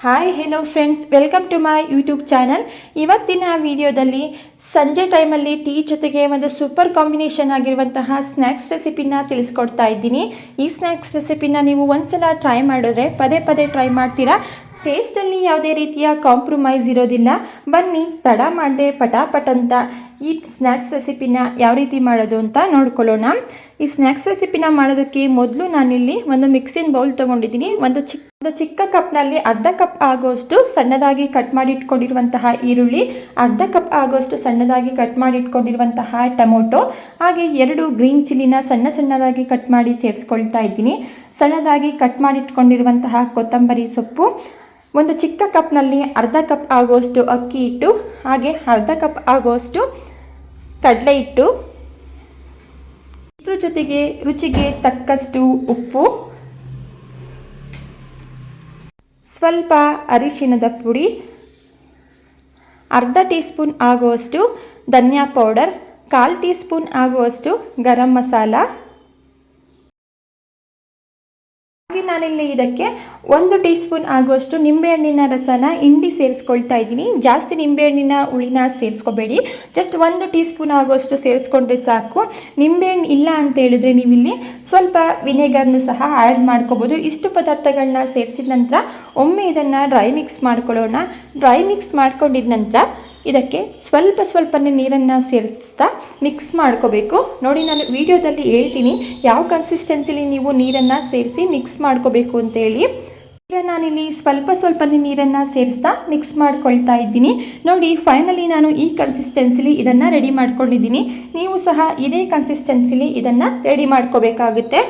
Hi hello friends, welcome to my YouTube channel. ಇವತ್ತಿನ ವಿಡಿಯೋದಲ್ಲಿ ಸಂಜೆ ಟೈಮಲ್ಲಿ ಟೀ ಜೊತೆಗೆ ಒಂದು ಸೂಪರ್ ಕಾಂಬಿನೇಷನ್ ಆಗಿರುವಂತಹ ಸ್ನ್ಯಾಕ್ಸ್ ರೆಸಿಪಿನ ತಿಳಿಸ್ಕೊಡ್ತಾ ಇದ್ದೀನಿ. ಈ ಸ್ನ್ಯಾಕ್ಸ್ ರೆಸಿಪಿನ ನೀವು ಒಂದ್ಸಲ ಟ್ರೈ ಮಾಡಿದ್ರೆ ಪದೇ ಪದೇ ಟ್ರೈ ಮಾಡ್ತೀರಾ. ಟೇಸ್ಟಲ್ಲಿ ಯಾವುದೇ ರೀತಿಯ ಕಾಂಪ್ರಮೈಸ್ ಇರೋದಿಲ್ಲ. ಬನ್ನಿ ತಡ ಮಾಡದೆ ಪಟಾಪಟ್ ಅಂತ ಈ ಸ್ನ್ಯಾಕ್ಸ್ ರೆಸಿಪಿನ ಯಾವ ರೀತಿ ಮಾಡೋದು ಅಂತ ನೋಡ್ಕೊಳ್ಳೋಣ. ಈ ಸ್ನ್ಯಾಕ್ಸ್ ರೆಸಿಪಿನ ಮಾಡೋದಕ್ಕೆ ಮೊದಲು ನಾನಿಲ್ಲಿ ಒಂದು ಮಿಕ್ಸಿಂಗ್ ಬೌಲ್ ತೊಗೊಂಡಿದ್ದೀನಿ. ಒಂದು ಚಿಕ್ಕ ಕಪ್ನಲ್ಲಿ ಅರ್ಧ ಕಪ್ ಆಗೋಷ್ಟು ಸಣ್ಣದಾಗಿ ಕಟ್ ಮಾಡಿ ಇಟ್ಕೊಂಡಿರುವಂತಹ ಈರುಳ್ಳಿ, ಅರ್ಧ ಕಪ್ ಆಗೋಷ್ಟು ಸಣ್ಣದಾಗಿ ಕಟ್ ಮಾಡಿ ಇಟ್ಕೊಂಡಿರುವಂತಹ ಟೊಮೊಟೊ, ಹಾಗೆ 2 ಗ್ರೀನ್ ಚಿಲ್ಲಿನ ಸಣ್ಣದಾಗಿ ಕಟ್ ಮಾಡಿ ಸೇರಿಸ್ಕೊಳ್ತಾ ಇದ್ದೀನಿ. ಸಣ್ಣದಾಗಿ ಕಟ್ ಮಾಡಿ ಇಟ್ಕೊಂಡಿರುವಂತಹ ಕೊತ್ತಂಬರಿ ಸೊಪ್ಪು, ಒಂದು ಚಿಕ್ಕ ಕಪ್ನಲ್ಲಿ ಅರ್ಧ ಕಪ್ ಆಗೋಷ್ಟು ಅಕ್ಕಿ ಹಿಟ್ಟು, ಹಾಗೆ ಅರ್ಧ ಕಪ್ ಆಗೋಷ್ಟು ಕಡಲೆ ಹಿಟ್ಟು, ಇದ್ರ ಜೊತೆಗೆ ರುಚಿಗೆ ತಕ್ಕಷ್ಟು ಉಪ್ಪು, ಸ್ವಲ್ಪ ಅರಿಶಿಣದ ಪುಡಿ, ಅರ್ಧ ಟೀ ಸ್ಪೂನ್ ಆಗುವಷ್ಟು ಧನಿಯಾ ಪೌಡರ್, 1/4 ಟೀ ಸ್ಪೂನ್ ಆಗುವಷ್ಟು ಗರಂ ಮಸಾಲ. ಹಾಗೆ ನಾನಿಲ್ಲಿ ಇದಕ್ಕೆ 1 ಟೀ ಸ್ಪೂನ್ ಆಗುವಷ್ಟು ನಿಂಬೆಹಣ್ಣಿನ ರಸನ ಹಿಂಡಿ ಸೇರಿಸ್ಕೊಳ್ತಾ ಇದ್ದೀನಿ. ಜಾಸ್ತಿ ನಿಂಬೆಹಣ್ಣಿನ ಹುಳಿನ ಸೇರಿಸ್ಕೋಬೇಡಿ, ಜಸ್ಟ್ 1 ಟೀ ಸ್ಪೂನ್ ಆಗುವಷ್ಟು ಸೇರಿಸ್ಕೊಂಡ್ರೆ ಸಾಕು. ನಿಂಬೆಹಣ್ಣು ಇಲ್ಲ ಅಂತ ಹೇಳಿದ್ರೆ ನೀವಿಲ್ಲಿ ಸ್ವಲ್ಪ ವಿನೆಗರ್ನು ಸಹ ಆ್ಯಡ್ ಮಾಡ್ಕೋಬೋದು. ಇಷ್ಟು ಪದಾರ್ಥಗಳನ್ನ ಸೇರಿಸಿದ ನಂತರ ಒಮ್ಮೆ ಇದನ್ನು ಡ್ರೈ ಮಿಕ್ಸ್ ಮಾಡ್ಕೊಳ್ಳೋಣ. ಡ್ರೈ ಮಿಕ್ಸ್ ಮಾಡ್ಕೊಂಡಿದ ನಂತರ ಇದಕ್ಕೆ ಸ್ವಲ್ಪನೇ ನೀರನ್ನು ಸೇರಿಸ್ತಾ ಮಿಕ್ಸ್ ಮಾಡ್ಕೋಬೇಕು. ನೋಡಿ, ನಾನು ವಿಡಿಯೋದಲ್ಲಿ ಹೇಳ್ತೀನಿ ಯಾವ ಕನ್ಸಿಸ್ಟೆನ್ಸಿಲಿ ನೀವು ನೀರನ್ನು ಸೇರಿಸಿ ಮಿಕ್ಸ್ ಮಾಡ್ಕೋಬೇಕು ಅಂತೇಳಿ. ಈಗ ನಾನಿಲ್ಲಿ ಸ್ವಲ್ಪನೇ ನೀರನ್ನು ಸೇರಿಸ್ತಾ ಮಿಕ್ಸ್ ಮಾಡ್ಕೊಳ್ತಾ ಇದ್ದೀನಿ. ನೋಡಿ, ಫೈನಲಿ ನಾನು ಈ ಕನ್ಸಿಸ್ಟೆನ್ಸಿಲಿ ಇದನ್ನು ರೆಡಿ ಮಾಡ್ಕೊಂಡಿದ್ದೀನಿ. ನೀವು ಸಹ ಇದೇ ಕನ್ಸಿಸ್ಟೆನ್ಸಿಲಿ ಇದನ್ನು ರೆಡಿ ಮಾಡ್ಕೋಬೇಕಾಗುತ್ತೆ.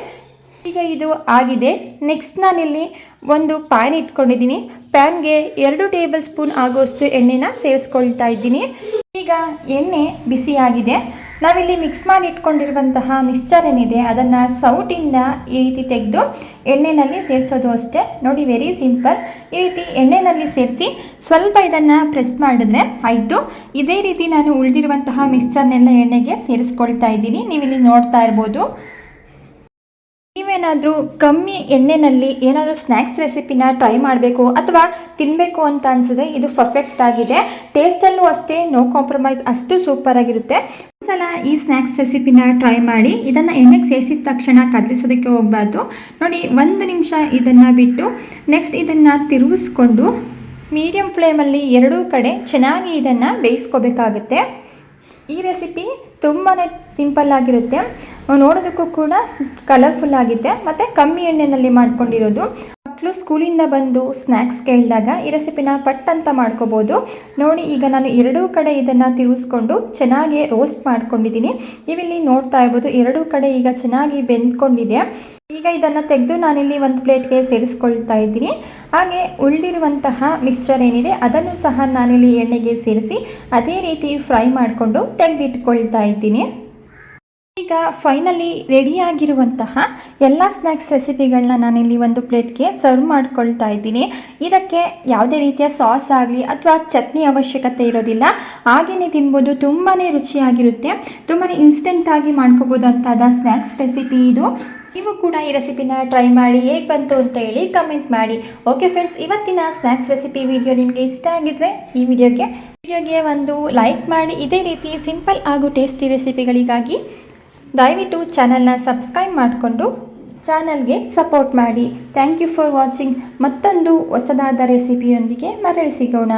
ಈಗ ಇದು ಆಗಿದೆ. ನೆಕ್ಸ್ಟ್ ನಾನಿಲ್ಲಿ ಒಂದು ಪ್ಯಾನ್ ಇಟ್ಕೊಂಡಿದ್ದೀನಿ. ಪ್ಯಾನ್ಗೆ 2 ಟೇಬಲ್ ಸ್ಪೂನ್ ಆಗೋಷ್ಟು ಎಣ್ಣೆನ ಸೇರಿಸ್ಕೊಳ್ತಾ ಇದ್ದೀನಿ. ಈಗ ಎಣ್ಣೆ ಬಿಸಿಯಾಗಿದೆ. ನಾವಿಲ್ಲಿ ಮಿಕ್ಸ್ ಮಾಡಿ ಇಟ್ಕೊಂಡಿರುವಂತಹ ಮಿಕ್ಸ್ಚರ್ ಏನಿದೆ ಅದನ್ನು ಸೌಟಿಂದ ಈ ರೀತಿ ತೆಗೆದು ಎಣ್ಣೆಯಲ್ಲಿ ಸೇರಿಸೋದು ಅಷ್ಟೇ. ನೋಡಿ, ವೆರಿ ಸಿಂಪಲ್. ಈ ರೀತಿ ಎಣ್ಣೆಯಲ್ಲಿ ಸೇರಿಸಿ ಸ್ವಲ್ಪ ಇದನ್ನು ಪ್ರೆಸ್ ಮಾಡಿದ್ರೆ ಆಯಿತು. ಇದೇ ರೀತಿ ನಾನು ಉಳಿದಿರುವಂತಹ ಮಿಕ್ಸ್ಚರ್ನೆಲ್ಲ ಎಣ್ಣೆಗೆ ಸೇರಿಸ್ಕೊಳ್ತಾ ಇದ್ದೀನಿ. ನೀವಿಲ್ಲಿ ನೋಡ್ತಾ ಇರ್ಬೋದು. ನೀವೇನಾದರೂ ಕಮ್ಮಿ ಎಣ್ಣೆಯಲ್ಲಿ ಏನಾದರೂ ಸ್ನ್ಯಾಕ್ಸ್ ರೆಸಿಪಿನ ಟ್ರೈ ಮಾಡಬೇಕು ಅಥವಾ ತಿನ್ನಬೇಕು ಅಂತ ಅನಿಸಿದ್ರೆ ಇದು ಪರ್ಫೆಕ್ಟ್ ಆಗಿದೆ. ಟೇಸ್ಟಲ್ಲೂ ಅಷ್ಟೇ, ನೋ ಕಾಂಪ್ರಮೈಸ್, ಅಷ್ಟು ಸೂಪರ್ ಆಗಿರುತ್ತೆ. ಒಂದ್ಸಲ ಈ ಸ್ನ್ಯಾಕ್ಸ್ ರೆಸಿಪಿನ ಟ್ರೈ ಮಾಡಿ. ಇದನ್ನು ಎಣ್ಣೆಗೆ ಸೇರಿಸಿದ ತಕ್ಷಣ ಕದಲಿಸೋದಕ್ಕೆ ಹೋಗಬಾರ್ದು. ನೋಡಿ, 1 ನಿಮಿಷ ಇದನ್ನು ಬಿಟ್ಟು ನೆಕ್ಸ್ಟ್ ಇದನ್ನು ತಿರುಗಿಸ್ಕೊಂಡು ಮೀಡಿಯಮ್ ಫ್ಲೇಮಲ್ಲಿ 2 ಕಡೆ ಚೆನ್ನಾಗಿ ಇದನ್ನು ಬೇಯಿಸ್ಕೋಬೇಕಾಗುತ್ತೆ. ಈ ರೆಸಿಪಿ ತುಂಬಾ ಸಿಂಪಲ್ ಆಗಿರುತ್ತೆ, ನೋಡೋದಕ್ಕೂ ಕೂಡ ಕಲರ್ಫುಲ್ ಆಗಿದೆ ಮತ್ತು ಕಮ್ಮಿ ಎಣ್ಣೆಯಲ್ಲಿ ಮಾಡ್ಕೊಂಡಿರೋದು. ಮಕ್ಕಳು ಸ್ಕೂಲಿಂದ ಬಂದು ಸ್ನ್ಯಾಕ್ಸ್ ಕೇಳಿದಾಗ ಈ ರೆಸಿಪಿನ ಪಟ್ ಅಂತ ಮಾಡ್ಕೋಬೋದು. ನೋಡಿ, ಈಗ ನಾನು 2 ಕಡೆ ಇದನ್ನು ತಿರುಗಿಸ್ಕೊಂಡು ಚೆನ್ನಾಗಿ ರೋಸ್ಟ್ ಮಾಡ್ಕೊಂಡಿದ್ದೀನಿ. ನೀವಿಲ್ಲಿ ನೋಡ್ತಾ ಇರ್ಬೋದು, 2 ಕಡೆ ಈಗ ಚೆನ್ನಾಗಿ ಬೆಂದ್ಕೊಂಡಿದೆ. ಈಗ ಇದನ್ನು ತೆಗೆದು ನಾನಿಲ್ಲಿ ಒಂದು ಪ್ಲೇಟ್ಗೆ ಸೇರಿಸ್ಕೊಳ್ತಾ ಇದ್ದೀನಿ. ಹಾಗೆ ಉಳಿದಿರುವಂತಹ ಮಿಕ್ಸ್ಚರ್ ಏನಿದೆ ಅದನ್ನು ಸಹ ನಾನಿಲ್ಲಿ ಎಣ್ಣೆಗೆ ಸೇರಿಸಿ ಅದೇ ರೀತಿ ಫ್ರೈ ಮಾಡಿಕೊಂಡು ತೆಗೆದಿಟ್ಕೊಳ್ತಾ ಇದ್ದೀನಿ. ಈಗ ಫೈನಲಿ ರೆಡಿಯಾಗಿರುವಂತಹ ಎಲ್ಲ ಸ್ನ್ಯಾಕ್ಸ್ ರೆಸಿಪಿಗಳನ್ನ ನಾನಿಲ್ಲಿ ಒಂದು ಪ್ಲೇಟ್ಗೆ ಸರ್ವ್ ಮಾಡ್ಕೊಳ್ತಾ ಇದ್ದೀನಿ. ಇದಕ್ಕೆ ಯಾವುದೇ ರೀತಿಯ ಸಾಸ್ ಆಗಲಿ ಅಥವಾ ಚಟ್ನಿ ಅವಶ್ಯಕತೆ ಇರೋದಿಲ್ಲ. ಹಾಗೆಯೇ ತಿನ್ಬೋದು. ತುಂಬಾ ರುಚಿಯಾಗಿರುತ್ತೆ. ತುಂಬಾ ಇನ್ಸ್ಟೆಂಟಾಗಿ ಮಾಡ್ಕೋಬೋದಂತಾದ ಸ್ನ್ಯಾಕ್ಸ್ ರೆಸಿಪಿ ಇದು. ನೀವು ಕೂಡ ಈ ರೆಸಿಪಿನ ಟ್ರೈ ಮಾಡಿ ಹೇಗೆ ಬಂತು ಅಂತ ಹೇಳಿ ಕಮೆಂಟ್ ಮಾಡಿ. ಓಕೆ ಫ್ರೆಂಡ್ಸ್, ಇವತ್ತಿನ ಸ್ನ್ಯಾಕ್ಸ್ ರೆಸಿಪಿ ವಿಡಿಯೋ ನಿಮಗೆ ಇಷ್ಟ ಆಗಿದ್ರೆ ಈ ವಿಡಿಯೋಗೆ ಒಂದು ಲೈಕ್ ಮಾಡಿ. ಇದೇ ರೀತಿ ಸಿಂಪಲ್ ಹಾಗೂ ಟೇಸ್ಟಿ ರೆಸಿಪಿಗಳಿಗಾಗಿ ದಯವಿಟ್ಟು ಚಾನಲ್ನ ಸಬ್ಸ್ಕ್ರೈಬ್ ಮಾಡಿಕೊಂಡು ಚಾನಲ್ಗೆ ಸಪೋರ್ಟ್ ಮಾಡಿ. Thank you for watching. ಮತ್ತೊಂದು ಹೊಸದಾದ ರೆಸಿಪಿಯೊಂದಿಗೆ ಮರಳಿ ಸಿಗೋಣ.